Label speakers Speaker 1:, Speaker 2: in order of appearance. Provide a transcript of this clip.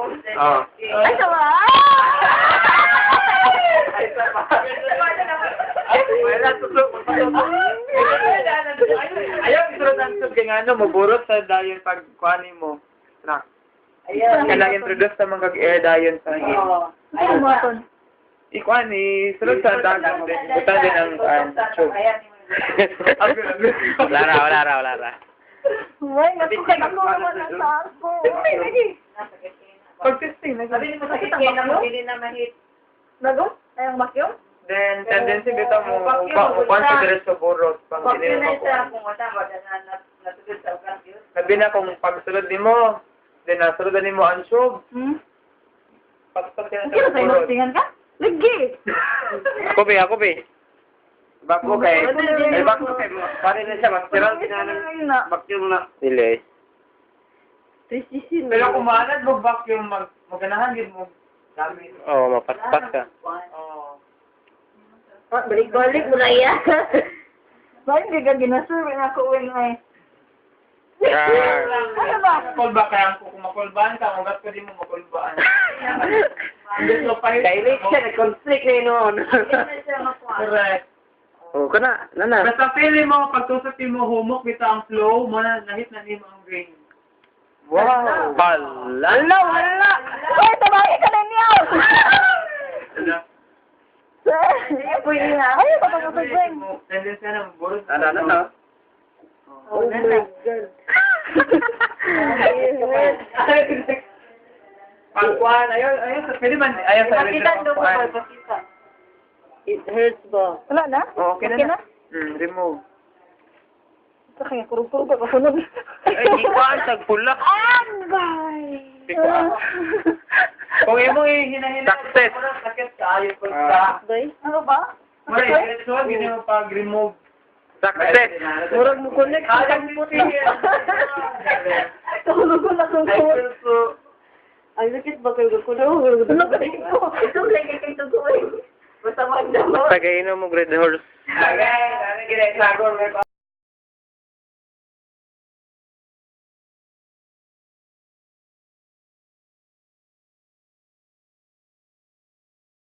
Speaker 1: Oh.
Speaker 2: Ay, sama!
Speaker 1: Wala, susok. Ayaw, isunod ang susok kaya nga, maburot sa dayon pag kuhanin mo. Track. Kailangan introduce sa mga dayon sa hangin.
Speaker 2: Ay, buhaton.
Speaker 1: Ikuan, isunod sa dagat din. Buta din ang tube.
Speaker 3: Wala ra.
Speaker 2: Uy, natukan ako naman ang sarko.
Speaker 1: Pag-testing,
Speaker 2: Sabi mo sakit ang bakyo? Nago? Ay, ang bakyo?
Speaker 1: then, tendency dito mo, kuhan sa direct sa burot. Pang
Speaker 4: Bakyo na
Speaker 1: sinil
Speaker 4: siya
Speaker 1: mo.
Speaker 4: kung wala ba na natugod sa bakyo.
Speaker 1: Sabi na kung pagsulod din mo, then nasulod din mo ang tube. Pagsulod ka na
Speaker 2: Hindi na
Speaker 1: sa
Speaker 2: sa'yo
Speaker 1: burot.
Speaker 2: magtingan ka? Lagi!
Speaker 3: Ako be.
Speaker 1: Bako kay, bako kay, pare na siya, mastiral, vacuum na.
Speaker 3: Dili.
Speaker 2: Precision.
Speaker 1: Pero kung maanad mo vacuum, maganahan din mo gamit.
Speaker 3: Oh, mapaspas ka.
Speaker 1: Oo.
Speaker 2: Balik-balik mo na yan. Bakit hindi ka ginasurvey na ako uwing ay? Ano ba?
Speaker 1: Makulba kaya kung makulbaan ka, magat ko din mo makulbaan. Gusto pa yun.
Speaker 3: Kailik siya, nag-conflict na yun noon.
Speaker 1: Correct.
Speaker 3: Oh, kana, nana.
Speaker 1: Basta feeling mo, pagtusapin mo, humok bita ang flow, nahit na din mo ang grain.
Speaker 3: Wow. Hala.
Speaker 2: Wala! Uy, tabaki ka na niyo!
Speaker 1: Ano?
Speaker 2: Hindi po yun nga. Ay, papagpapagpag.
Speaker 1: Tendency na, burot.
Speaker 3: Ano?
Speaker 2: Oh my God.
Speaker 1: Pagkuhan, ayun, pwede man, ayun sa rin pagkuhan.
Speaker 2: It hurts ba? Wala na?
Speaker 1: Okay na. Remove.
Speaker 2: Ito kaya, kurug-kurug ka kasunod.
Speaker 3: Ay, di ko ang tagpula.
Speaker 2: Agay!
Speaker 1: Kung imo hinahinay,
Speaker 3: Success.
Speaker 1: sakit ka, ayun pa.
Speaker 2: Bay? Ano ba?
Speaker 1: Wala, so, gini mo pag-remove.
Speaker 3: Success.
Speaker 2: Murag mo connect sa kampot na. Tulog ko na kung ko. Ay, sakit ba kayo ko na? Tulog ko. Ito lang kayo tugoy. Basta magdamo.
Speaker 3: Tagayin mo grade horse.
Speaker 1: Okay, gini, sagor,